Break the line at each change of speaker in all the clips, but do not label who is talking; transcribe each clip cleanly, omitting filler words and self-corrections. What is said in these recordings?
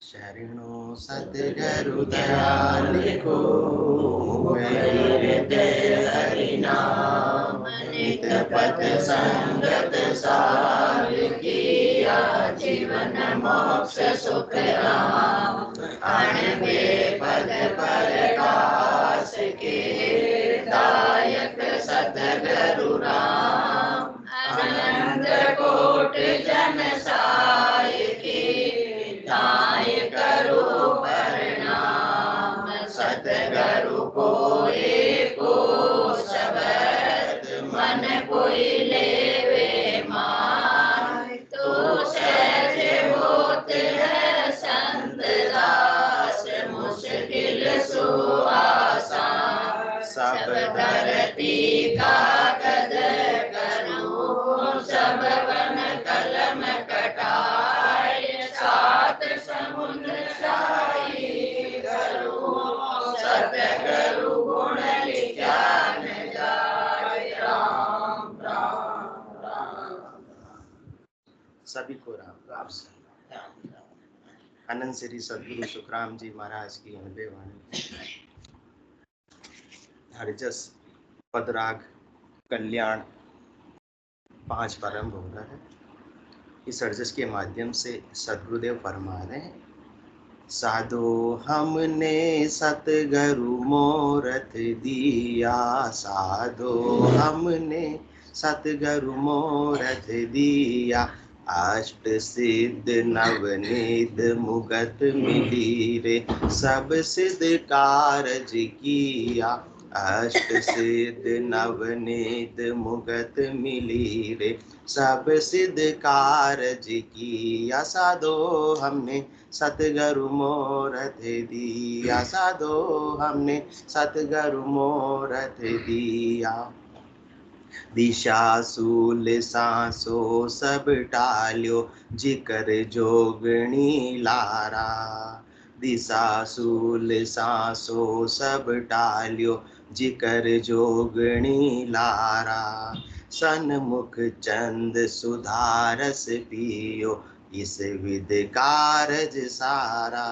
शरणो सतगुरु दयाल को हृदय हरिनाम नित पथ संगत सार किया जीवन मोक्ष सुख राम अणबे पद प्रकाश के दायक सतगुरु राम अनंत कोट जन साय के दाय करो प्रणाम सतगुरु को एको शब्द मन कोई लेवे मान तो सहज होत है संत दास मुश्किल सो आसान सब धरती का कद करूं सब वन कलम कटाए सात समुद्र शाही करूं सतगुरु गुण ज्ञान जाय राम राम राम। सभी को राम राम से अनंत श्री सद्गुरु सुखराम जी महाराज की अनबे वाणी हरिजस पदराग कल्याण 5 प्रारंभ हो रहा है। इस हरजस के माध्यम से सद्गुरुदेव फरमा रहे हैं, साधो हमने सतगुरु मोरथ दिया, साधो हमने सतगुरु मोरथ दिया, अष्ट सिद्ध नवनिध मुगत मिली रे सब सिद्ध कारज किया, अष्ट सिद्ध नवनिध मुगत मिली रे सब सिद्ध कारज किया, साधो हमने सतगुरु मोरथ दिया, साधो हमने सतगुरु मोरथ दिया, दिशा सूल सांसो सब टाल्यो जिकर जोगणी लारा, दिशा सूल सांसो सब टाल्यो जिकर जोगणी लारा, सन्मुख चंद सुधारस पियो इस विध कारज सारा,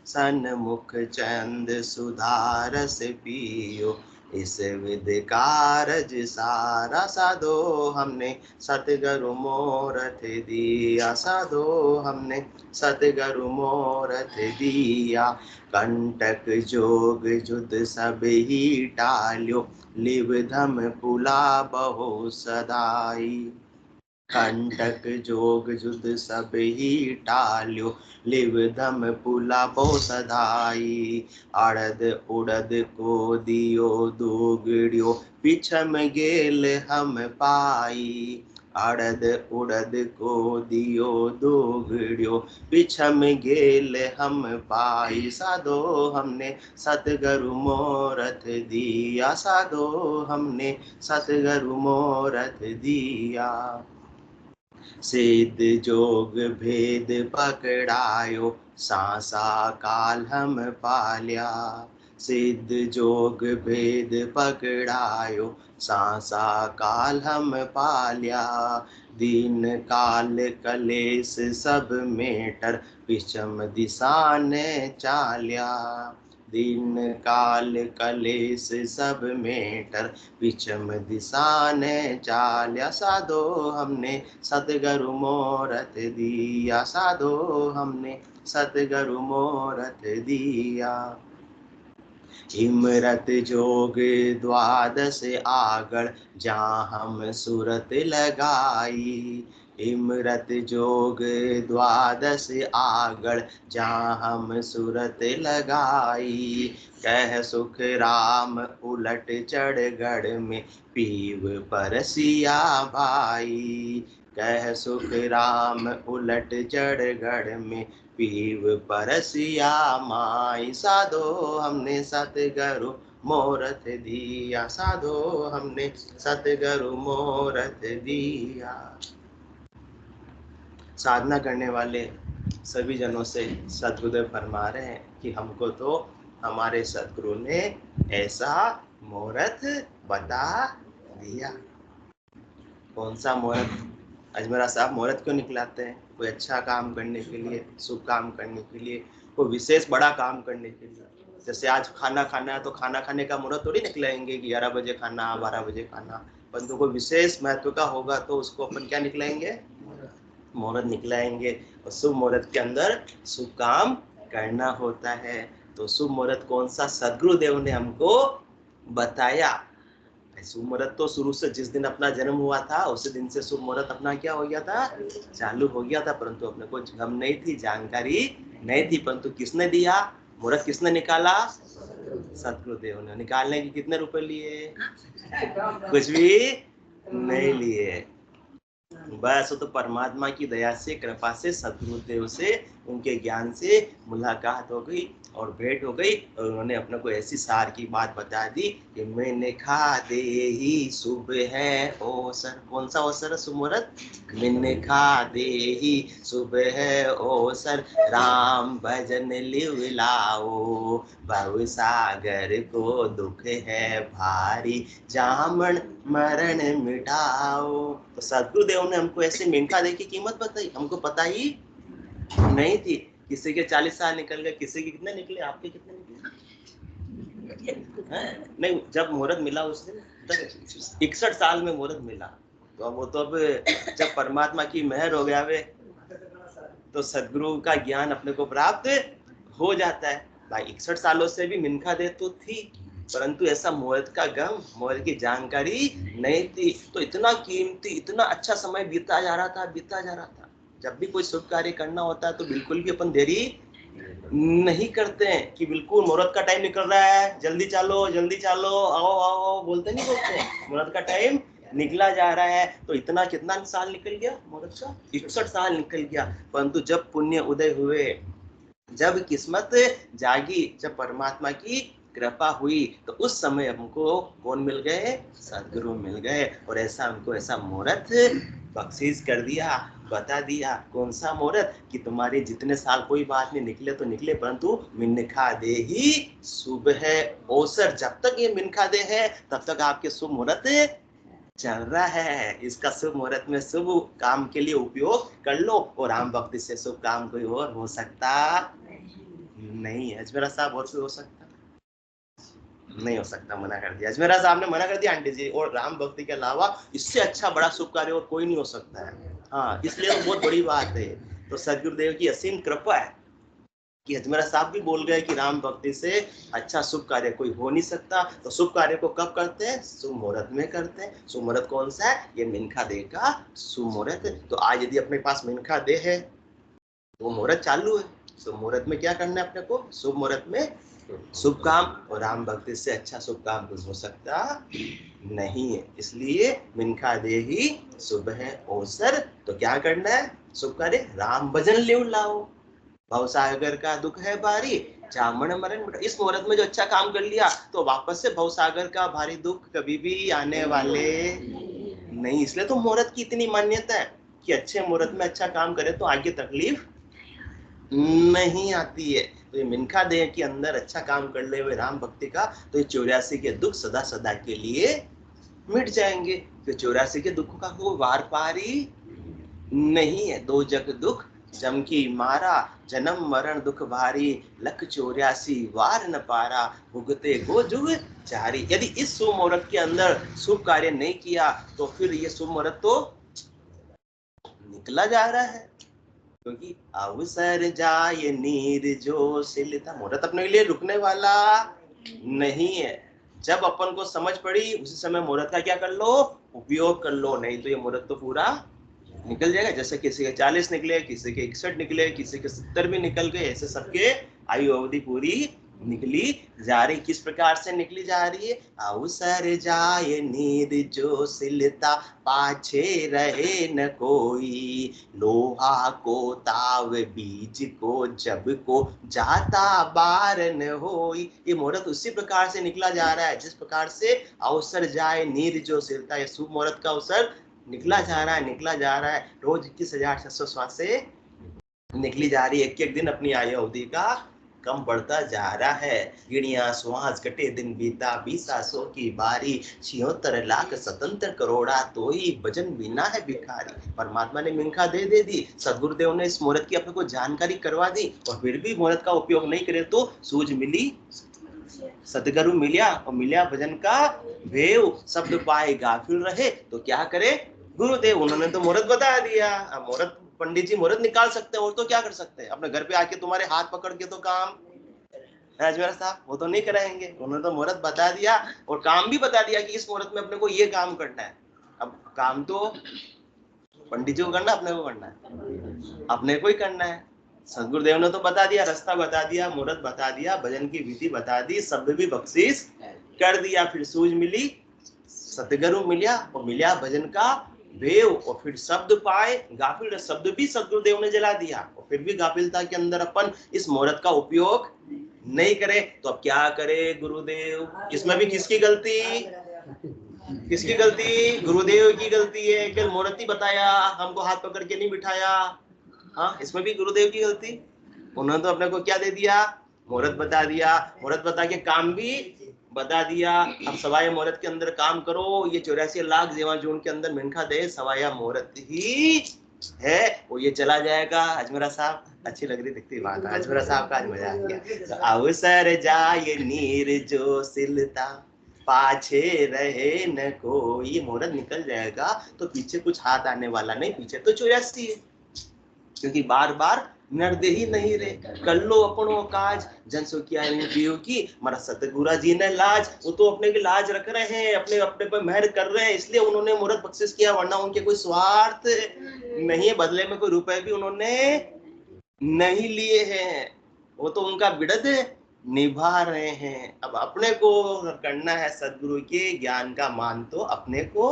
सन्मुख चंद सुधारस पियो इस विध कारज सारा, साधो हमने सतगुरु मोरथ दिया, साधो हमने सतगुरु मोरथ दिया, कंटक जोग जुद सब ही टाल्यो लिव धम पुला बहु सदाई, कंटक जोग जुद सब ही टाल्यो लिव धम पुला बहु सदाई, अड़द उड़द को दियो दोगड़ियो पिछम गेल हम पाई, अड़द उड़द को दियो दोगड़ियो पिछम गेल हम पाई, साधो हमने सतगुरु मोरथ दिया, साधो हमने सतगुरु मोरथ दिया, सिद्ध जोग भेद पकड़ायो सांसा काल हम पाल्या, सिद्ध जोग भेद पकड़ायो सांसा काल हम पाल्या, दीन काल कलेस सब मेटर विषम दिशा ने चाल्या, दीन काल कलेस सब मेटर विषम दिशा ने चाल्या, साधो हमने सतगुरु मोरथ दिया, साधो हमने सतगुरु मोरथ दिया, इमरत जोग द्वादश आगड़ जहाँ हम सूरत लगाई, इमरत जोग द्वादश आगड़ जहाँ हम सूरत लगाई, कह सुख राम उलट चढ़ गढ़ में पीव परसिया भाई, कह सुख राम उलट चढ़ गढ़ में पीव परसिया माई, साधो हमने सतगुरु मोरथ दिया, साधो हमने सतगुरु मोरथ दिया। साधना करने वाले सभी जनों से सद्गुरुदेव फरमा रहे हैं कि हमको तो हमारे सद्गुरु ने ऐसा मोरथ बता दिया। कौन सा मोरथ? अजमेरा साहब मुहूर्त क्यों निकलाते हैं? कोई अच्छा काम करने के लिए, शुभ काम करने के लिए, कोई विशेष बड़ा काम करने के लिए। जैसे आज खाना खाना है तो खाना खाने का मुहूर्त थोड़ी निकलाएंगे कि 11 बजे खाना, 12 बजे खाना, परंतु कोई विशेष महत्व का होगा तो उसको अपन क्या निकलाएंगे? मुहूर्त निकलाएंगे। और शुभ मुहूर्त के अंदर शुभ काम करना होता है। तो शुभ मुहूर्त कौन सा? सदगुरुदेव ने हमको बताया। शुभ मुहूर्त तो शुरू से जिस दिन अपना जन्म हुआ था उसी दिन से शुभ मुहूर्त अपना क्या हो गया था? चालू हो गया था, परंतु अपने को गम नहीं थी, जानकारी नहीं थी। परंतु किसने दिया मुहूर्त? किसने निकाला? सदगुरुदेव ने। निकालने के कितने रुपए लिए? कुछ भी नहीं लिए। बस वो तो परमात्मा की दया से, कृपा से, सदगुरुदेव से, उनके ज्ञान से मुलाकात हो गई और भेंट हो गई और उन्होंने अपने को ऐसी सार की बात बता दी कि मैंने खा दे ही शुभ है अवसर। कौन सा अवसर है? शुभ मुहूर्त। मैंने खा दे ही शुभ है अवसर, राम भजन लिव लाओ, भव सागर को दुख है भारी, जामन मरण मिटाओ। तो सदगुरुदेव ने हमको ऐसे मिनखा दे की कीमत बताई, हमको पता ही नहीं थी। किसी के 40 साल निकल गए, किसी के कितने निकले, आपके कितने निकले? नहीं, जब मुहूर्त मिला उस दिन 61 साल में मुहूर्त मिला। तो वो तो अब जब परमात्मा की मेहर हो गया वे तो सदगुरु का ज्ञान अपने को प्राप्त हो जाता है। भाई 61 सालों से भी मिनखा दे तो थी, परंतु ऐसा मुहूर्त का गम, मुहूर्त की जानकारी नहीं थी। तो इतना कीमती, इतना अच्छा समय बीता जा रहा था। जब भी कोई शुभ कार्य करना होता है तो बिल्कुल भी अपन देरी नहीं करते हैं कि बिल्कुल मुहूर्त का टाइम निकल रहा है, जल्दी चलो, आओ, बोलते नहीं बोलते। मुहूर्त का टाइम निकला जा रहा है। तो इतना कितना साल निकल गया मुहूर्त का? 61 साल निकल गया। परंतु जब पुण्य उदय हुए, जब किस्मत जागी, जब परमात्मा की कृपा हुई, तो उस समय हमको कौन मिल गए? सदगुरु मिल गए। और ऐसा हमको ऐसा मुहूर्त बख्शीश कर दिया, बता दिया। कौन सा मुहूर्त? कि तुम्हारे जितने साल कोई बात नहीं, निकले तो निकले, परंतु मिनखा दे ही शुभ है अवसर। जब तक ये मिनखा दे है तब तक आपके शुभ मुहूर्त चल रहा है। इसका शुभ मुहूर्त में शुभ काम के लिए उपयोग कर लो। और राम भक्ति से शुभ काम कोई और हो सकता नहीं है। अजमेरा साहब और कोई हो सकता नहीं हो सकता, मना कर दिया। अजमेरा साहब ने मना कर दिया आंटी जी। और राम भक्ति के अलावा इससे अच्छा बड़ा शुभ कार्य और कोई नहीं हो सकता है। हाँ, इसलिए तो बहुत बड़ी बात है। तो सदगुरुदेव की असीम कृपा है कि अजमेरा साहब भी बोल गए कि राम भक्ति से अच्छा शुभ कार्य कोई हो नहीं सकता। तो शुभ कार्य को कब करते हैं? शुभ मुहूर्त में करते हैं। शुभ मुहूर्त कौन सा है? ये मिनखा दे का शुभ मुहूर्त। तो आज यदि अपने पास मिनखा दे है तो मुहूर्त चालू है। तो मुहूर्त में क्या करना है अपने को? शुभ मुहूर्त में शुभ काम। और राम भक्ति से अच्छा शुभ काम कुछ हो सकता नहीं है। इसलिए मिनखा दे ही शुभ है अवसर। तो क्या करना है? शुभ कार्य, राम भजन लिव लाओ, भव सागर का दुख है भारी, जामन मरण मिटाओ। इस मुहूर्त में जो अच्छा काम कर लिया तो वापस से भव सागर का भारी दुख कभी भी आने वाले नहीं। इसलिए तो मुहूर्त की इतनी मान्यता है कि अच्छे मुहूर्त में अच्छा काम करे तो आगे तकलीफ नहीं आती है। तो ये मिनखा दे के अंदर अच्छा काम कर ले हुए राम भक्ति का, तो ये 84 के दुख सदा सदा के लिए मिट जाएंगे। तो 84 के दुखों का कोई वार पारी नहीं है। दो जग दुख जम की मारा, जन्म मरण दुख भारी, लख 84 वार न पारा, भुगते गो जुग चारी। यदि इस शुभ मुहूर्त के अंदर शुभ कार्य नहीं किया तो फिर ये शुभ मुहूर्त तो निकला जा रहा है। क्योंकि अवसर जाए नीर जो सिलता, मुहूर्त अपने लिए रुकने वाला नहीं है। जब अपन को समझ पड़ी उसी समय मुहूर्त का क्या कर लो? उपयोग कर लो। नहीं तो ये मुहूर्त तो पूरा निकल जाएगा। जैसे किसी के 40 निकले, किसी के 61 निकले, किसी के 70 भी निकल गए। ऐसे सबके आयु अवधि पूरी निकली जा रही। किस प्रकार से निकली जा रही है? अवसर जाए नीर जो सिलता, पाछे रहे न कोई, लोहा को ताव बीज को जब को जाता बार न होई। ये मुहूर्त उसी प्रकार से निकला जा रहा है जिस प्रकार से अवसर जाए नीर जो सिलता। ये शुभ मुहूर्त का अवसर निकला जा रहा है। रोज 21,600 श्वासें निकली जा रही है। एक एक दिन अपनी आयु अवधि का कम बढ़ता जा रहा है। गिणिया श्वास घटे दिन बीता 20 की बारी, 76 लाख 77 करोड़ा तो ही भजन बिना है भिखारी। परमात्मा ने मिंखा दे दी, सदगुरुदेव ने इस मुहूर्त की अपने को जानकारी करवा दी, और फिर भी मुहूर्त का उपयोग नहीं करे तो सूझ मिली सतगुरु मिलिया, और मिलिया भजन का भेव, शब्द पाए गाफिल रहे तो क्या करे गुरुदेव। उन्होंने तो मुहूर्त बता दिया। अब मुहूर्त पंडित जी मुहूर्त निकाल सकते हैं, और तो क्या कर सकते हैं, अपने घर पे आके तुम्हारे हाथ पकड़ के तो काम अजमेरा साहब वो तो नहीं कराएंगे। उन्होंने तो मुहूर्त बता दिया, और काम भी बता दिया कि इस मुहूर्त में अपने को ये काम करना है। अब काम तो पंडित जी को करना, अपने को करना है, अपने को ही करना है। सदगुरुदेव ने तो बता दिया, रास्ता बता दिया, मुहूर्त बता दिया, भजन की विधि बता दी, शब्द भी बख्शीश कर दिया। फिर सूझ मिली सतगुरु मिलिया, और मिलिया भजन का भेव, और फिर शब्द पाए गाफिल। शब्द भी सदगुरुदेव ने जला दिया, और फिर भी गाफिलता के अंदर अपन इस मुहूर्त का उपयोग नहीं करे तो अब क्या करे गुरुदेव। इसमें भी किसकी गलती, किसकी गलती, गुरुदेव की गलती है। कि मुहूर्त ही बताया, हमको हाथ पकड़ के नहीं बिठाया। हाँ, इसमें भी गुरुदेव की गलती। उन्होंने तो अपने को क्या दे दिया, मुहूर्त बता दिया, मुहूर्त बता के काम भी बता दिया। अब सवाया मुहूर्त के अंदर काम करो। ये 84 लाख जीवा जून के अंदर मिनखा दे सवाया मुहूर्त ही है, वो ये चला जाएगा। अजमेरा साहब अच्छी लग रही दिखती बात, अजमेरा साहब का आज मजा आ गया। अवसर जाए नीर जो सिलता, पाछे रहे न कोई। मुहूर्त निकल जाएगा तो पीछे कुछ हाथ आने वाला नहीं, पीछे तो 84 है, क्योंकि बार बार नरदे ही नहीं रे। कर लो अपनों काज, जन सो किया जीव की, हमारा सतगुरु जी ने लाज। वो तो अपने की लाज रख रहे हैं, अपने अपने पर मेहर कर रहे हैं, इसलिए उन्होंने मुहूर्त बख्शिश किया, वरना उनके कोई स्वार्थ नहीं है, बदले में कोई रुपए भी उन्होंने नहीं लिए हैं। वो तो उनका बिड़द निभा रहे हैं। अब अपने को करना है सदगुरु के ज्ञान का मान तो अपने को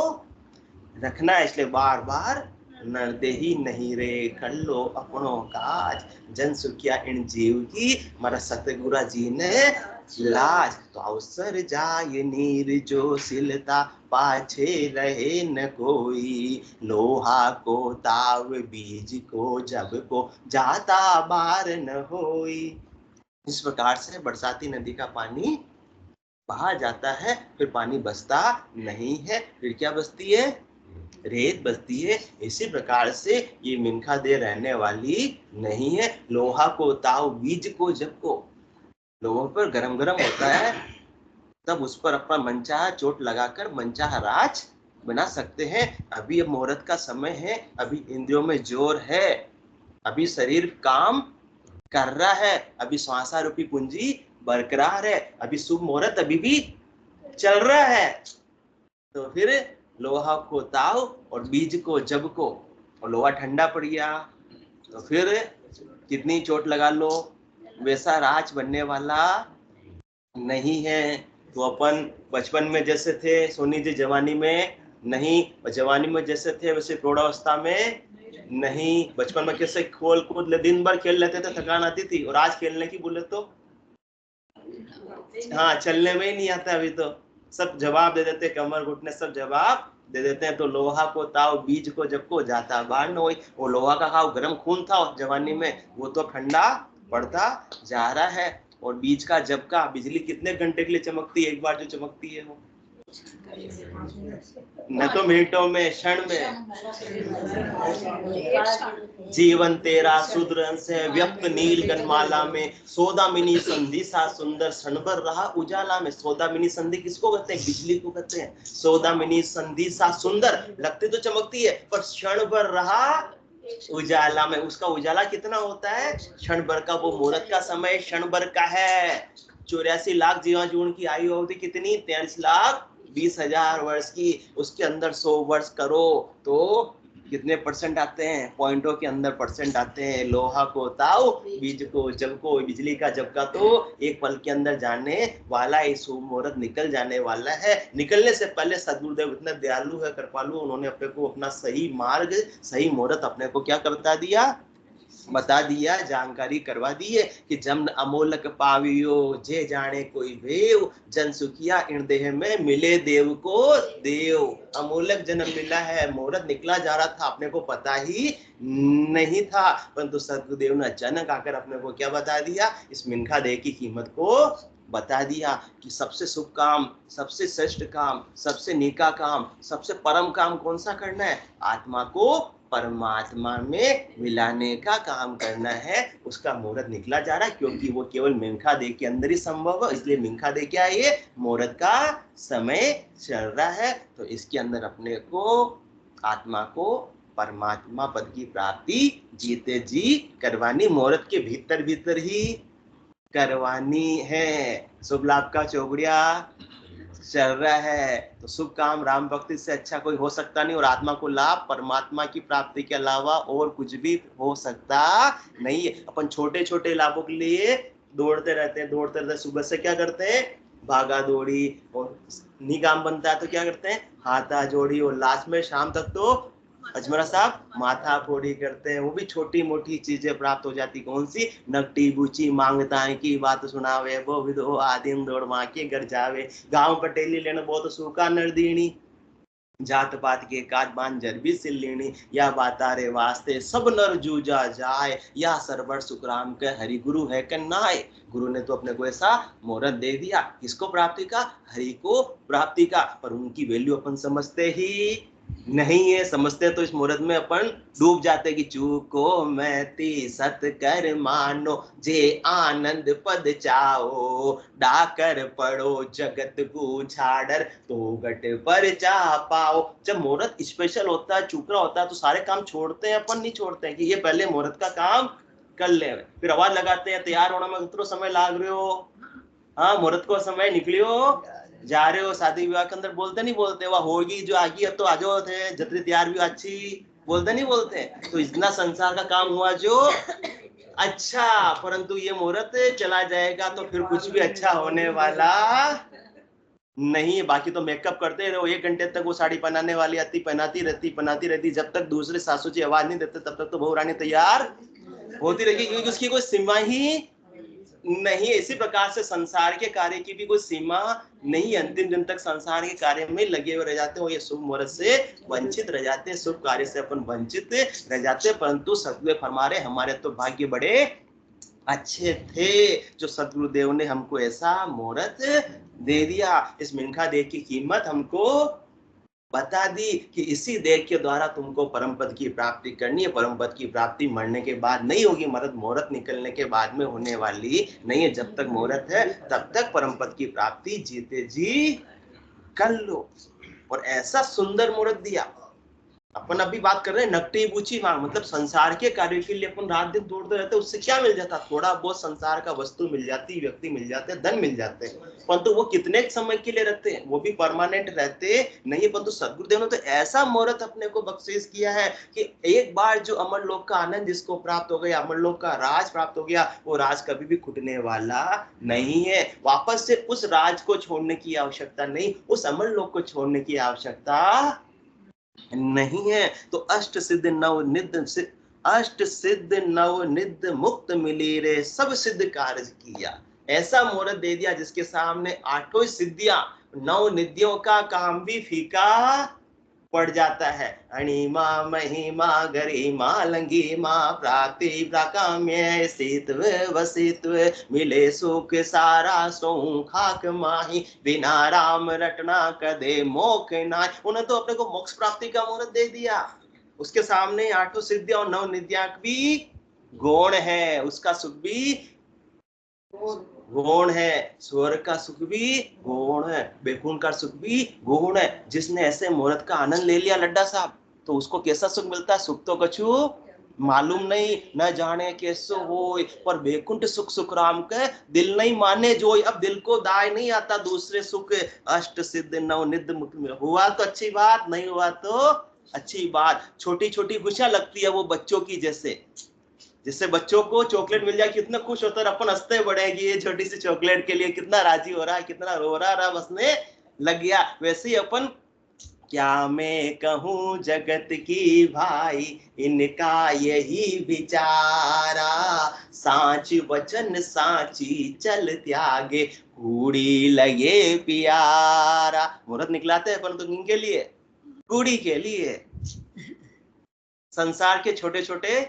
रखना है, इसलिए बार बार नरदे ही नहीं रे। कर लो अपनों काज, जन सुखिया इन जीव की, हमारा सतगुरु जी ने लाज। तो अवसर जाए नीर जो सिलता, पाछे रहे न कोई। लोहा को ताव बीज को जब को, जाता बार न होई। इस प्रकार से बरसाती नदी का पानी बहा जाता है, फिर पानी बसता नहीं है, फिर क्या बसती है, रेत बसती है। इसी प्रकार से ये मिनखा दे रहने वाली नहीं है। लोहा को ताव बीज को जब को, लोगों पर गरम गरम होता है तब उस पर अपना मनचाहा चोट लगाकर मनचाहा राज बना सकते हैं। अभी अब मुहूर्त का समय है, अभी इंद्रियों में जोर है, अभी शरीर काम कर रहा है, अभी श्वासा रूपी पूंजी बरकरार है, अभी शुभ मुहूर्त अभी भी चल रहा है। तो फिर लोहा को ताव और बीज को जब को, और लोहा ठंडा पड़ गया तो फिर कितनी चोट लगा लो, वैसा राज बनने वाला नहीं है। तो अपन बचपन में जैसे थे, सोनी जी जवानी में नहीं, जवानी में जैसे थे वैसे प्रौढ़ावस्था में नहीं। बचपन में कैसे खोल कूद दिन भर खेल लेते थे, थकान आती थी, और आज खेलने की बोले तो हाँ चलने में ही नहीं आता। अभी तो सब जवाब दे देते, कमर घुटने सब जवाब दे देते हैं। तो लोहा को ताव बीज को जब को, जाता बाहर न होई। वो लोहा का खाओ गर्म खून था जवानी में, वो तो ठंडा पड़ता जा रहा है। और बीज का जब का, बिजली कितने घंटे के लिए चमकती है, एक बार जो चमकती है वो न तो मिनटों में, क्षण में। जीवन तेरा सुदृढ़ से व्यक्त नील गनमाला में, सौदामिनी संधि सा सुंदर क्षण भर रहा उजाला में। सौदामिनी संधि किसको कहते हैं, बिजली को कहते हैं। सौदामिनी संधि सा सुंदर, लगती तो चमकती है पर क्षण भर रहा उजाला में। उसका उजाला कितना होता है, क्षण भर का। वो मुहूर्त का समय क्षण भर का है। 84 लाख जीवा जून की आयु अवधि कितनी, 43,20,000 वर्ष की। उसके अंदर 100 वर्ष करो तो कितने परसेंट आते हैं, पॉइंटों के अंदर परसेंट आते हैं। लोहा को ताव बीज को जब को, बिजली का जब का तो एक पल के अंदर जाने वाला है। शुभ मुहूर्त निकल जाने वाला है। निकलने से पहले सदगुरुदेव इतना दयालु है, कृपालु, उन्होंने अपने को अपना सही मार्ग, सही मुहूर्त अपने को क्या करता दिया, बता दिया, जानकारी करवा दी है कि जन्म अमोलक पावियो जे जाने कोई भेव, जन सुखिया इन देह में मिले देव को देव। अमोलक जन्म मिला है, मुहूर्त निकला जा रहा था, अपने को पता ही नहीं था, परंतु सदगुरुदेव ने अचानक आकर अपने को क्या बता दिया, इस मिनखा देह की कीमत को बता दिया कि सबसे शुभ काम, सबसे श्रेष्ठ काम, सबसे नेका काम, सबसे परम काम कौन सा करना है, आत्मा को परमात्मा में मिलाने का काम करना है। उसका मुहूर्त निकला जा रहा है, क्योंकि वो केवल मिनखा देह के अंदर ही संभव है, इसलिए मिनखा देह क्या है, ये मुहूर्त का समय चल रहा है। तो इसके अंदर अपने को आत्मा को परमात्मा पद की प्राप्ति जीते जी करवानी, मुहूर्त के भीतर भीतर ही करवानी है। शुभ लाभ का चौगड़िया चल रहा है, तो शुभ काम राम भक्ति से अच्छा कोई हो सकता नहीं, और आत्मा को लाभ परमात्मा की प्राप्ति के अलावा और कुछ भी हो सकता नहीं है। अपन छोटे छोटे लाभों के लिए दौड़ते रहते हैं, सुबह से क्या करते हैं, भागा दौड़ी, और निगाम बनता है तो क्या करते हैं, हाथा जोड़ी, और लास्ट में शाम तक तो अजमरा साहब माथा फोड़ी करते हैं। वो भी छोटी मोटी चीजें प्राप्त हो जाती, कौन सी, नकटी बूची मांगता है की बात सुनावे, वो विदो आदिम दौड़ माँ के घर जावे, गांव पटेली लेने बहुत सूखा नरदीनी, जात पात के काट बांझर भी सिल लेनी, या बातारे वास्ते सब नर जूझा जाए, या सरवर सुखराम के हरि गुरु है कन्नाए। गुरु ने तो अपने को ऐसा मुहूर्त दे दिया, किसको प्राप्ति का, हरि को प्राप्ति का, पर उनकी वैल्यू अपन समझते ही नहीं है। समझते तो इस मुहूर्त में अपन डूब जाते कि चूको मैं ती सत कर मानो, जे आनंद पद चाओ, डाकर पड़ो जगत को छाड़र, तो गट पर जा पाओ। जब मुहूर्त स्पेशल होता है, चूकरा होता है, तो सारे काम छोड़ते हैं, अपन नहीं छोड़ते हैं कि ये पहले मुहूर्त का काम कर ले, फिर आवाज लगाते हैं तैयार होने में कितना समय लाग रहे हो, हाँ मुहूर्त को समय निकलियो जा रहे हो, शादी विवाह के अंदर बोलते नहीं बोलते, वह होगी जो आगी, अब तो आ जाओ थे जतरी तैयार भी अच्छी, बोलते नहीं बोलते। तो इतना संसार का काम हुआ जो अच्छा, परंतु ये मुहूर्त चला जाएगा तो फिर कुछ भी अच्छा होने वाला नहीं है। बाकी तो मेकअप करते रहो, 1 घंटे तक वो साड़ी पहनाने वाली आती, पहनाती रहती, जब तक दूसरे सासू जी आवाज नहीं देते तब तक तो बहू रानी तैयार होती रहेगी, क्योंकि उसकी कोई सीमा ही नहीं। इसी प्रकार से संसार के कार्य की भी कोई सीमा नहीं, अंतिम दिन तक संसार के कार्य में लगे हुए रह जाते हो, ये शुभ मुहूर्त से वंचित रह जाते हैं, शुभ कार्य से अपन वंचित रह जाते हैं। परंतु सदगुरु फरमा रहे, हमारे तो भाग्य बड़े अच्छे थे जो सदगुरुदेव ने हमको ऐसा मुहूर्त दे दिया, इस मिनखा देह की कीमत हमको बता दी कि इसी देह के द्वारा तुमको परम पद की प्राप्ति करनी है। परम पद की प्राप्ति मरने के बाद नहीं होगी, मुहूर्त निकलने के बाद में होने वाली नहीं है। जब तक मुहूर्त है तब तक परम पद की प्राप्ति जीते जी कर लो। और ऐसा सुंदर मुहूर्त दिया। अपन अभी बात कर रहे हैं नकटी बूची मांग, मतलब संसार के कार्य के लिए अपन रात दिन दौड़ते रहते, उससे क्या मिल जाता, थोड़ा बहुत संसार का वस्तु मिल जाती, व्यक्ति मिल जाते, धन मिल जाते, परंतु वो कितने समय के लिए रहते हैं, वो भी परमानेंट रहते नहीं। परंतु सदगुरुदेव ने तो ऐसा मुहूर्त अपने को बख्शीश किया है कि एक बार जो अमर लोक का आनंद जिसको प्राप्त हो गया, अमर लोक का राज प्राप्त हो गया, वो राज कभी भी खुटने वाला नहीं है। वापस से उस राज को छोड़ने की आवश्यकता नहीं, उस अमर लोक को छोड़ने की आवश्यकता नहीं है। तो अष्ट सिद्ध नव निध मुक्त मिली रे, सब सिद्ध कार्य किया। ऐसा मुहूर्त दे दिया जिसके सामने 8 सिद्धियां, 9 निधियों का काम भी फीका पड़ जाता है। अणिमा महिमा गरिमा लंगिमा प्राप्ति प्राकाम्य स्थित्व वसित्व, मिले सुख सारा सो खाक माही, बिना राम रटना कदे मोख नाय। उन्हें तो अपने को मोक्ष प्राप्ति का मुहूर्त दे दिया, उसके सामने 8 सिद्धियां और 9 निधियां भी गौण है, उसका सुख भी गौण है, स्वर्ग का सुख भी गौण है, बैकुंठ का सुख भी गौण है। जिसने ऐसे मुहूर्त का आनंद ले लिया लड्डा साहब, तो उसको कैसा सुख मिलता है, सुख तो कछु मालूम नहीं, न जाने कैसो होय, पर बैकुंठ सुख सुख राम के दिल नहीं माने जोय। अब दिल को दाय नहीं आता दूसरे सुख, अष्ट सिद्ध नव निध मुक्त हुआ तो अच्छी बात, नहीं हुआ तो अच्छी बात। छोटी छोटी खुशियां लगती है वो बच्चों की, जैसे बच्चों को चॉकलेट मिल जाए कितना खुश होता है, अपन हंसते बढ़ेगी ये छोटी सी चॉकलेट के लिए, कितना राजी हो रहा है, कितना रो रहा बसने लग गया। वैसे ही अपन क्या मैं कहूँ जगत की भाई, इनका यही विचारा। सांच वचन सांची चल त्यागे, कूड़ी लगे प्यारा। मुहूर्त निकलाते हैं परंतु किनके लिए? कूड़ी के लिए, संसार के छोटे छोटे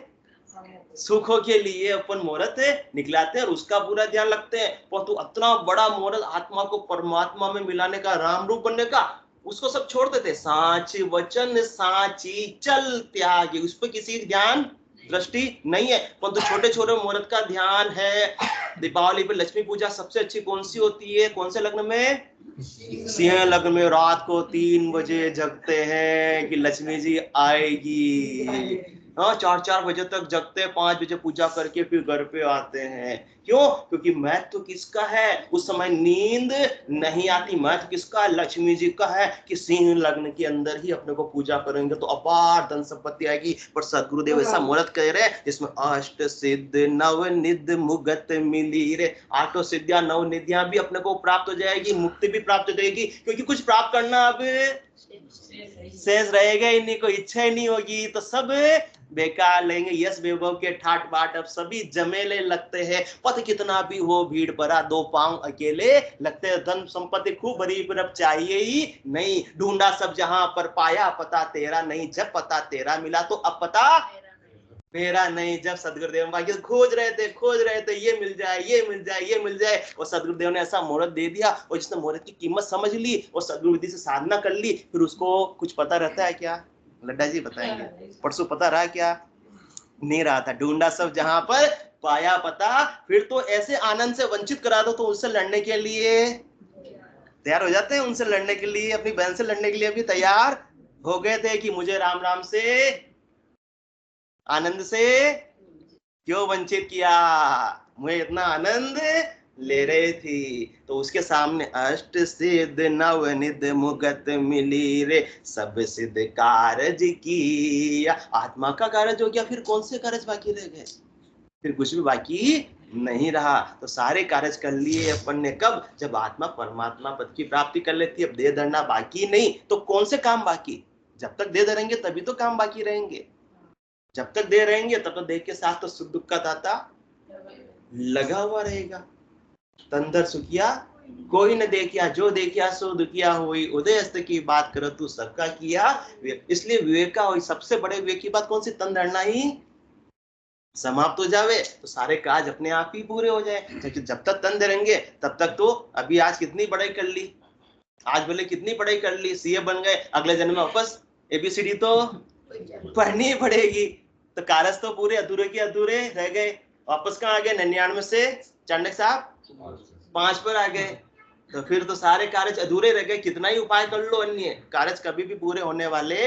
सुखों के लिए अपन मुहूर्त निकलाते हैं और उसका पूरा ध्यान रखते हैं। परंतु इतना बड़ा मुहूर्त आत्मा को परमात्मा में मिलाने का, राम रूप बनने का, उसको सब छोड़ देते। सांच वचन सांची चल त्यागी, उस पर किसी ध्यान दृष्टि नहीं है। परंतु छोटे छोटे मुहूर्त का ध्यान है। दीपावली पे लक्ष्मी पूजा सबसे अच्छी कौन सी होती है? कौन से लग्न में? सिंह लग्न में रात को 3 बजे जगते हैं कि लक्ष्मी जी आएगी। हाँ, 4-4 बजे तक जगते हैं, 5 बजे पूजा करके फिर घर पे आते हैं। क्यों? क्योंकि महत्व किसका है? उस समय नींद नहीं आती। महत्व किसका? लक्ष्मी जी का है कि सिंह लग्न के अंदर ही अपने को पूजा करेंगे तो अपार धन संपत्ति आएगी। पर सदगुरुदेव ऐसा मुहूर्त कह रहे हैं जिसमें अष्ट सिद्ध नव निध मुगत मिली रे। 8 सिद्धियां 9 निधियां भी अपने को प्राप्त हो जाएगी, मुक्ति भी प्राप्त हो जाएगी। क्योंकि कुछ प्राप्त करना अब शेष रहेगा ही नहीं, कोई इच्छा ही नहीं होगी, तो सब बेकार लेंगे। यश वैभव के ठाट बाट अब सभी जमेले लगते हैं। पथ कितना भी हो भीड़ भरा, 2 पांव अकेले लगते हैं। धन संपत्ति खूब भरी पर अब चाहिए ही नहीं। ढूंढा सब जहां पर पाया, पता तेरा नहीं। जब पता तेरा मिला तो अब पता मेरा नहीं। जब सदगुरुदेव खोज रहे थे ये मिल जाए, ये मिल जाए, ये मिल जाए, और सदगुरुदेव ने ऐसा मुहूर्त दे दिया। और जिसने मुहूर्त की कीमत समझ ली और सदगुरु विधि से साधना कर ली, फिर उसको कुछ पता रहता है क्या? लड्डा जी बताएंगे। परसों पता रहा क्या? नहीं रहा था। ढूंढा सब जहां पर पाया पता, फिर तो ऐसे आनंद से वंचित करा दो तो उससे लड़ने के लिए तैयार हो जाते हैं। उनसे लड़ने के लिए, अपनी बहन से लड़ने के लिए भी तैयार हो गए थे कि मुझे राम राम से, आनंद से क्यों वंचित किया? मुझे इतना आनंद ले रही थी। तो उसके सामने अष्ट सिद्ध नव निध मुगत मिली रे, सब सिद्ध कारज किया। आत्मा का कार्य हो गया, फिर कौन से कार्य बाकी रह गए? फिर कुछ भी बाकी नहीं रहा। तो सारे कार्य कर लिए अपन ने। कब? जब आत्मा परमात्मा पद की प्राप्ति कर लेती है। अब देह धरना बाकी नहीं, तो कौन से काम बाकी? जब तक देह धरेंगे तभी तो काम बाकी रहेंगे। जब तक दे रहेंगे तब तक देह के साथ तो सुख दुख का दाता लगा हुआ रहेगा। तंदर सुखिया कोई न देखिया, जो देखिया सो दुखिया हुई। उदय हस्त की बात करो तू सबका किया। इसलिए विवेक का सबसे बड़े विवेक की बात कौन सी? तन धरना ही समाप्त हो जावे तो सारे काज अपने आप ही पूरे हो जाए। क्योंकि जब तक तन धरेंगे तब तक तो, अभी आज कितनी पढ़ाई कर ली, आज बोले कितनी पढ़ाई कर ली, सीए बन गए, अगले जन्म में वापस एबीसीडी तो पढ़नी ही पड़ेगी। तो कारज तो पूरे अधूरे के अधूरे रह गए। वापस कहाँ आ गए? 99 से चाणक्य साहब 5 पर आ गए। तो फिर तो सारे कार्य अधूरे रह गए। कितना ही उपाय कर लो, अन्य कार्य कभी भी पूरे होने वाले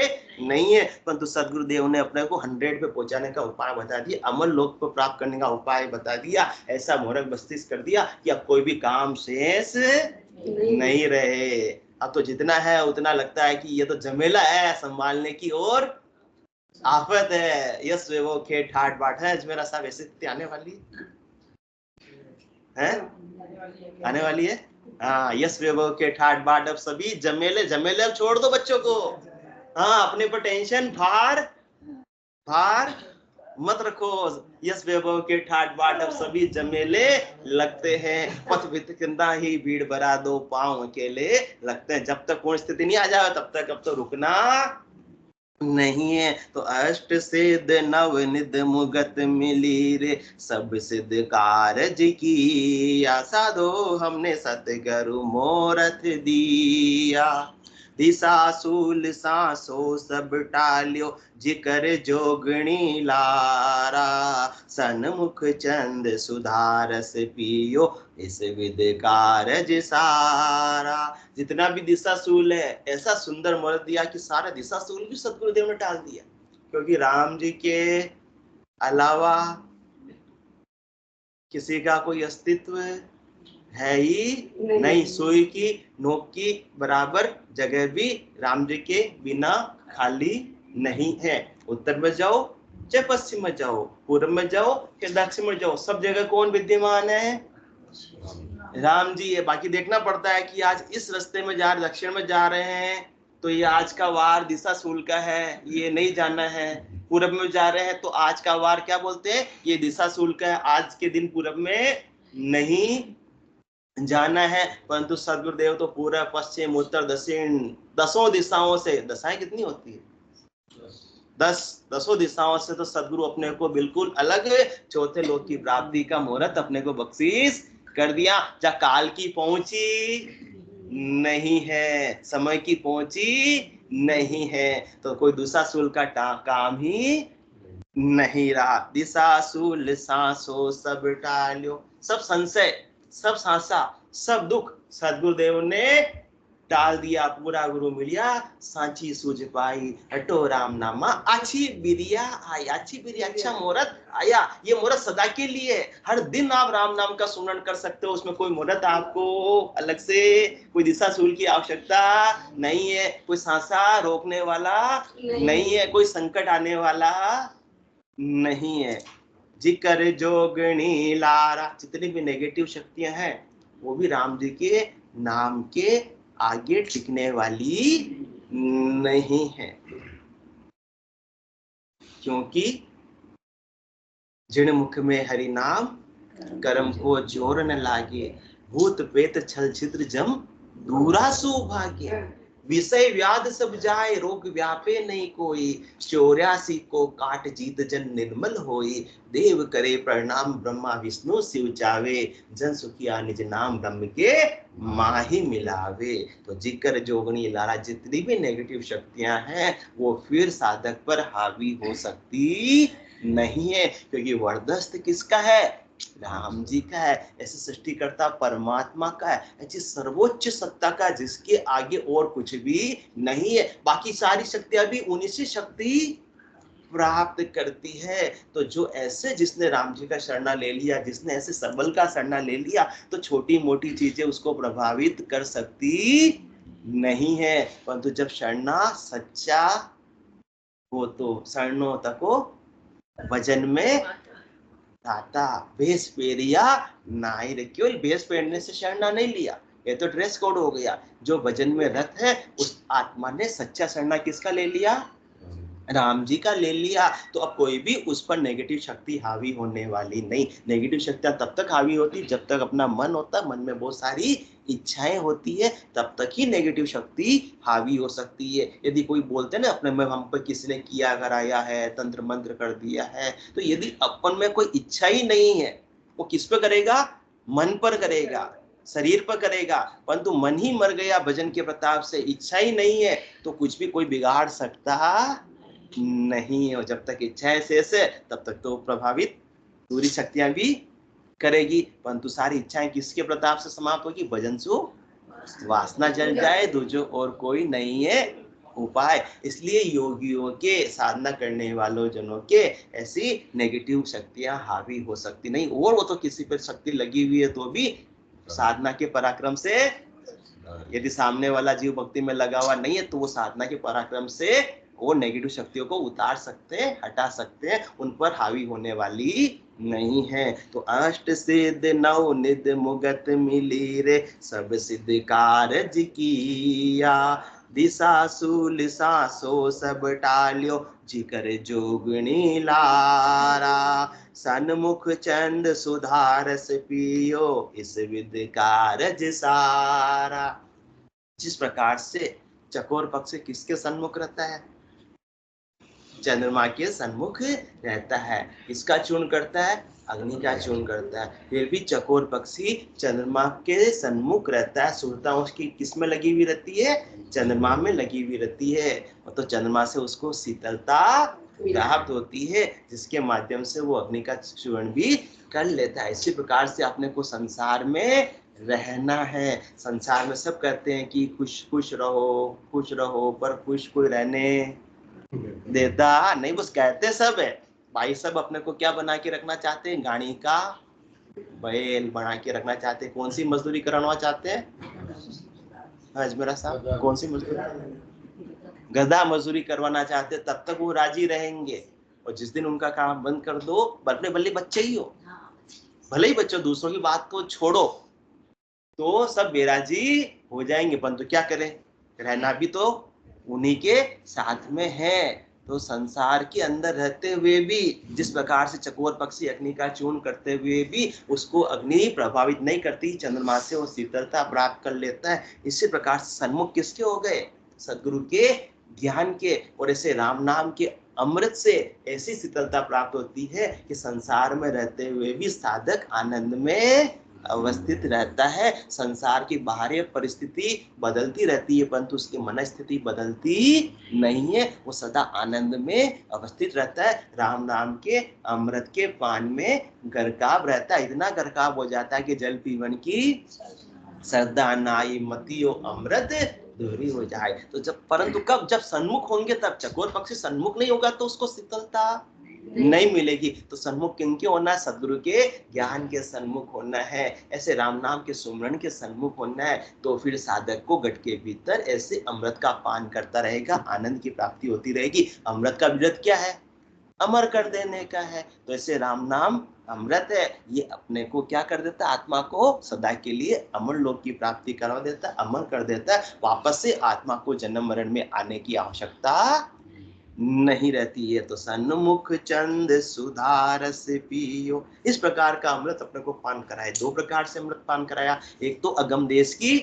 नहीं है। परंतु सदगुरुदेव ने अपने को 100 पे पहुंचाने का उपाय बता दिया, अमर लोक को प्राप्त करने का उपाय बता दिया। ऐसा मुहूर्त मस्तिष्क कर दिया कि अब कोई भी काम शेष नहीं रहे। अब तो जितना है उतना लगता है कि ये तो झमेला है संभालने की, और आफत है। यस वो खेत ठाट बाट है। मेरा साहब ऐसी स्थिति आने वाली है, आने वाली है। हाँ, यस वैभव के ठाट बाट अब सभी जमेले जमेले अब छोड़ दो बच्चों को। हाँ, अपने पर टेंशन भार भार मत रखो। यस वैभव के ठाट बाट अब सभी जमेले लगते हैं। पथ वितकंदा ही भीड़ भरा, 2 पांव अकेले लगते हैं। जब तक पूर्ण स्थिति नहीं आ जाए तब तक अब तो रुकना नहीं है। तो अष्ट सिद्ध नव निध मुगत मिली रे, सब सिद्ध कारज किया। साधो हमने सतगुरु मोरथ दिया। दिशा सूल सांसो सब टाल्यो, जिकर जोगणी लारा। सन्मुख चंद सुधारस पियो, इस विद कारज सारा। जितना भी दिशा सूल है, ऐसा सुंदर मुहूर्त दिया कि सारा दिशा सूल भी सतगुरुदेव ने टाल दिया। क्योंकि राम जी के अलावा किसी का कोई अस्तित्व है ही नहीं। सुई की नोक की बराबर जगह भी राम जी के बिना खाली नहीं है। उत्तर में जाओ चाहे पश्चिम में जाओ, पूर्व में जाओ चाहे दक्षिण में जाओ, सब जगह कौन विद्यमान है? राम जी है। बाकी देखना पड़ता है कि आज इस रास्ते में जा रहे, दक्षिण में जा रहे हैं तो ये आज का वार दिशा सूल का है, ये नहीं जाना है। पूरब में जा रहे हैं तो आज का वार क्या बोलते हैं, ये दिशा सूल का है, आज के दिन पूरब में नहीं जाना है। परंतु सदगुरुदेव तो पूरब पश्चिम उत्तर दक्षिण 10 दिशाओं से, दशाएं कितनी होती है, 10 दिशाओं से तो सदगुरु अपने को बिल्कुल अलग चौथे लोक की प्राप्ति का मुहूर्त अपने को बख्शीश कर दिया। जा काल की पहुंची नहीं है, समय की पहुंची नहीं है, तो कोई दूसरा सूल का काम ही नहीं रहा। दिशा सूल सांसो सब टाल्यो, सब संशय, सब सांसा, सब दुख सदगुरुदेव ने टाल दिया। पूरा गुरु मिलिया सांची सूझ पाई, हटो राम नामा अच्छी बिरिया आई। अच्छी बिरिया, अच्छा मुहूर्त आया। ये मुहूर्त सदा के लिए, हर दिन आप राम नाम का सुमरण कर सकते हो, उसमें कोई मुहूर्त आपको अलग से कोई दिशा सूल की आवश्यकता नहीं है, कोई सांसा रोकने वाला नहीं है, कोई संकट आने वाला नहीं है। जिक्र जोगणी लारा, जितनी भी नेगेटिव शक्तियां हैं वो भी राम जी के नाम के आगे टिकने वाली नहीं है, क्योंकि जिन मुख में हरि नाम कर्म को जोर न लागे, भूत प्रेत छल छिद्र जम दूरा सौभाग्य। विषय व्याध सब जाए, रोग व्यापे नहीं कोई, 84 को काट जीत जन निर्मल होई। देव करे प्रणाम ब्रह्मा विष्णु शिव चावे, जन सुखिया निज नाम ब्रह्म के माही मिलावे। तो जिक्र जोगनी लारा, जितनी भी नेगेटिव शक्तियां हैं वो फिर साधक पर हावी हो सकती नहीं है, क्योंकि वरदस्त किसका है, राम जी का है। ऐसे सृष्टिकर्ता परमात्मा का है, ऐसी सर्वोच्च सत्ता का जिसके आगे और कुछ भी नहीं है। बाकी सारी शक्तियां भी उन्हीं से शक्ति प्राप्त करती है। तो जो ऐसे जिसने राम जी का शरणा ले लिया, जिसने ऐसे सबल का शरणा ले लिया, तो छोटी मोटी चीजें उसको प्रभावित कर सकती नहीं है। परंतु जब शरणा सच्चा हो तो शरणो तको वजन में दाता, भेष पेरिया नाई। केवल भेष पहनने से शरणा नहीं लिया, ये तो ड्रेस कोड हो गया। जो भजन में रत है उस आत्मा ने सच्चा शरणा किसका ले लिया, राम जी का ले लिया। तो अब कोई भी उस पर नेगेटिव शक्ति हावी होने वाली नहीं। नेगेटिव शक्तियां तब तक हावी होती जब तक अपना मन होता, मन में बहुत सारी इच्छाएं होती है, तब तक ही नेगेटिव शक्ति हावी हो सकती है। यदि कोई बोलते हैं ना अपने में हम पर किसी ने किया कराया है, तंत्र मंत्र कर दिया है, तो यदि अपन में कोई इच्छा ही नहीं है, वो किस पे करेगा, मन पर करेगा, शरीर पर करेगा। परंतु मन ही मर गया भजन के प्रताप से, इच्छा ही नहीं है, तो कुछ भी कोई बिगाड़ सकता नहीं है। और जब तक इच्छाएं शेष है तब तक तो प्रभावित दूरी शक्तियां भी करेगी। परंतु सारी इच्छाएं किसके प्रताप से समाप्त होगी, भजन से वासना जल जाए, दूजो और कोई नहीं है उपाय। इसलिए योगियों के, साधना करने वालों जनों के ऐसी नेगेटिव शक्तियां हावी हो सकती नहीं। और वो तो किसी पर शक्ति लगी हुई है तो भी साधना के पराक्रम से, यदि सामने वाला जीव भक्ति में लगा हुआ नहीं है तो वो साधना के पराक्रम से वो नेगेटिव शक्तियों को उतार सकते हैं, हटा सकते हैं, उन पर हावी होने वाली नहीं है। तो अष्ट सिद्ध नौ निध मुगत मिली रे, सब सिद्ध कारज किया। दिशा सूल सांसो सब टाल्यो, जिकर जोगणी लारा। सन्मुख चंद सुधारस पियो, इस विद कारज सारा। जिस प्रकार से चकोर पक्ष किसके सन्मुख रहता है, चंद्रमा के सन्मुख रहता है। किसका चूर्ण करता है, अग्नि का चूर्ण करता है। फिर भी चकोर पक्षी चंद्रमा के सन्मुख रहता है। सुरता उसकी किस में लगी हुई रहती है, चंद्रमा में लगी हुई रहती है। तो चंद्रमा से उसको शीतलता प्राप्त होती है, जिसके माध्यम से वो अग्नि का चूर्ण भी कर लेता है। इसी प्रकार से अपने को संसार में रहना है। संसार में सब कहते हैं कि खुश खुश रहो, पर खुश कोई रहने देता नहीं। बस कहते सब है भाई, सब अपने को क्या बना के रखना चाहते हैं, गाड़ी का बैल बना के रखना चाहते हैं। कौन सी मजदूरी करवाना चाहते हैं अजमेरा साहब, कौन सी मजदूरी, गधा मजदूरी करवाना चाहते हैं। तब तक वो राजी रहेंगे, और जिस दिन उनका काम बंद कर दो, बल्ले बल्ले बच्चे ही हो, भले ही बच्चों, दूसरों की बात को छोड़ो, तो सब बेराजी हो जाएंगे। परंतु क्या करें, रहना भी तो उन्हीं के साथ में है। तो संसार के अंदर रहते हुए भी जिस प्रकार से चकोर पक्षी अग्नि का चूर्ण करते हुए भी उसको अग्नि प्रभावित नहीं करती, चंद्रमा से वो शीतलता प्राप्त कर लेता है। इसी प्रकार से सन्मुख किसके हो गए? सदगुरु के ज्ञान के। और ऐसे राम नाम के अमृत से ऐसी शीतलता प्राप्त होती है कि संसार में रहते हुए भी साधक आनंद में अवस्थित रहता है। संसार की बाहरी परिस्थिति बदलती रहती है परंतु उसकी मन स्थिति बदलती नहीं है, वो सदा आनंद में अवस्थित रहता है। राम नाम के अमृत के पान में गरकाब रहता है, इतना गरकाब हो जाता है कि जल पीवन की श्रद्धा नाई मतियो अमृत दूरी हो जाए। तो जब परंतु कब? जब सन्मुख होंगे तब। चकोर पक्षी सन्मुख नहीं होगा तो उसको शीतलता नहीं मिलेगी। तो सन्मुख किनके होना है? सदगुरु के ज्ञान के सन्मुख होना है, ऐसे राम नाम के सुमरण के सन्मुख होना है। तो फिर साधक को गट के भीतर ऐसे अमृत का पान करता रहेगा, आनंद की प्राप्ति होती रहेगी। अमृत का व्रत क्या है? अमर कर देने का है। तो ऐसे राम नाम अमृत है, ये अपने को क्या कर देता है? आत्मा को सदा के लिए अमर लोक की प्राप्ति करवा देता है, अमर कर देता है। वापस से आत्मा को जन्म मरण में आने की आवश्यकता नहीं रहती है। तो सन्मुख चंद सुधारस पियो, इस प्रकार का अमृत अपने को पान कराए। दो प्रकार से अमृत पान कराया, एक तो अगम देश की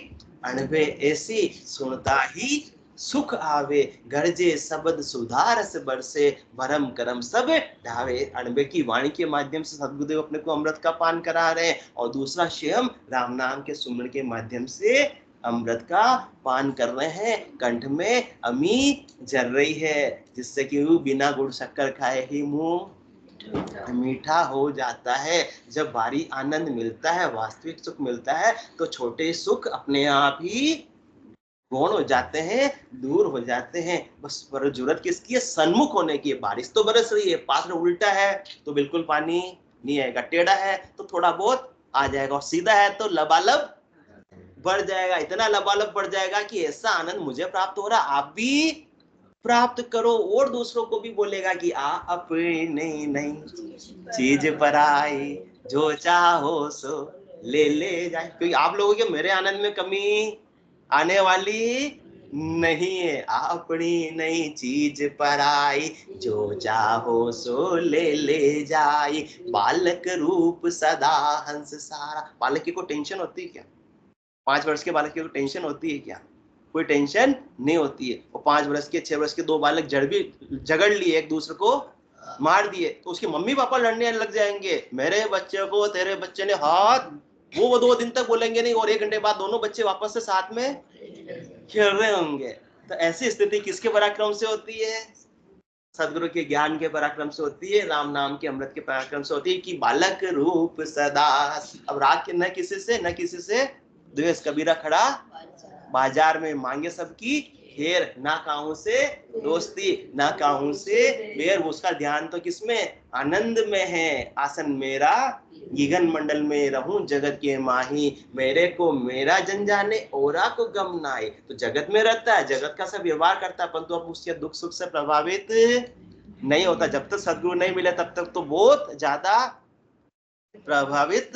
अणबे ऐसी सुनता ही सुख आवे, गरजे शब्द सुधारस बरसे, भरम करम सब ढावे। अणबे की वाणी के माध्यम से सद्गुरुदेव अपने को अमृत का पान करा रहे हैं, और दूसरा स्वयं राम नाम के सुमरण के माध्यम से अमृत का पान कर रहे हैं। कंठ में अमी जल रही है, जिससे कि वो बिना गुड़ शक्कर खाए ही मुंह मीठा हो जाता है। जब भारी आनंद मिलता है, वास्तविक सुख मिलता है, तो छोटे सुख अपने आप ही गौण हो जाते हैं, दूर हो जाते हैं। बस पर जरूरत किसकी है? सन्मुख होने की। बारिश तो बरस रही है, पात्र उल्टा है तो बिल्कुल पानी नहीं आएगा, टेढ़ा है तो थोड़ा बहुत आ जाएगा, और सीधा है तो लबालब बढ़ जाएगा। इतना लबालब बढ़ जाएगा कि ऐसा आनंद मुझे प्राप्त हो रहा, आप भी प्राप्त करो। और दूसरों को भी बोलेगा कि आ अपनी नई चीज पर आई, जो चाहो सो ले जाए। क्योंकि आप लोगों के मेरे आनंद में कमी आने वाली नहीं है। अपनी नई चीज पर आई, जो चाहो सो ले जाए। बालक रूप सदा हंस सारा। बालक की को टेंशन होती है क्या? 5 वर्ष के बालक की टेंशन होती है क्या? कोई टेंशन नहीं होती है। और 5 वर्ष के 6 वर्ष के दो बालक झगड़ लिए, एक दूसरे को मार दिए, तो उसके मम्मी पापा लड़ने लग जाएंगे, मेरे बच्चे को तेरे बच्चे ने हाथ, वो 2 दिन तक बोलेंगे नहीं, और 1 घंटे बाद दोनों बच्चे वापस से साथ में खेल रहे होंगे। तो ऐसी स्थिति किसके पराक्रम से होती है? सदगुरु के ज्ञान के पराक्रम से होती है, राम नाम के अमृत के पराक्रम से होती है। कि बालक रूप सदा। अब राग के न किसी से द्वेष। कबीरा खड़ा बाजार में, मांगे सबकी खैर, ना काहू से दोस्ती ना काहू से बैर। उसका ध्यान तो किसमें? आनंद में है। आसन मेरा गगन मंडल में रहूं, जगत के माही, मेरे को मेरा जन जाने, औरा को गम ना आए। तो जगत में रहता है, जगत का सब व्यवहार करता है, परंतु अब उसके दुख सुख से प्रभावित नहीं होता। जब तक सदगुरु नहीं मिले तब तक तो बहुत ज्यादा प्रभावित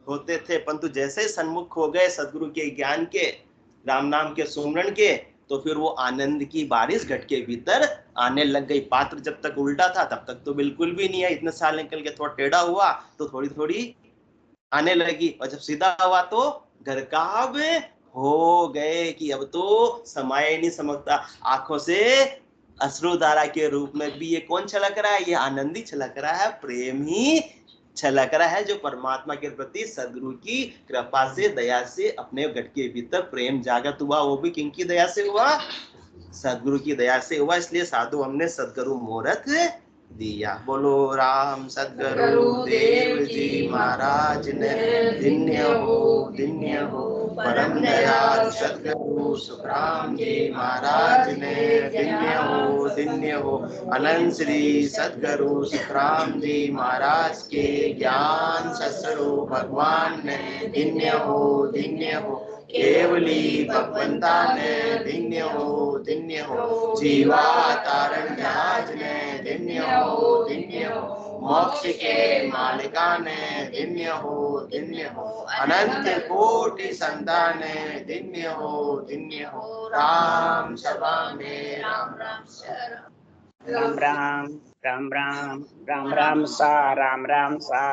होते थे, परंतु जैसे ही सन्मुख हो गए सदगुरु के ज्ञान के, राम नाम के सुमरण के, तो फिर वो आनंद की बारिश घट के भीतर आने लग गई। पात्र जब तक उल्टा था तब तक तो बिल्कुल भी नहीं है। इतने साल निकल के थोड़ा टेढ़ा हुआ तो थोड़ी थोड़ी आने लगी, और जब सीधा हुआ तो गरकाब हो गए कि अब तो समय नहीं समझता। आंखों से अश्रुधारा के रूप में भी ये कौन छलक रहा है? ये आनंद ही छलक रहा है, प्रेम ही छलक रहा है, जो परमात्मा के प्रति सदगुरु की कृपा से, दया से अपने गट के भीतर प्रेम जागृत हुआ। वो भी किनकी दया से हुआ? सदगुरु की दया से हुआ। इसलिए साधु हमने सदगुरु मोरत दिया। बोलो राम सदगुरु देव जी महाराज ने धन्य हो परम दयाल सदगुरु सुखराम जी महाराज ने धन्य हो। अनंत श्री सदगुरु सुखराम जी महाराज के ज्ञान सत्स्वरूप भगवान ने धन्य हो केवली भगवंता ने धन्य हो जीवा तारण राज ने धन्य हो मोक्ष के मालिका ने धन्य हो अनंत कोटि संतान ने धन्य हो राम सभा में
राम राम राम राम राम राम सा राम राम सा।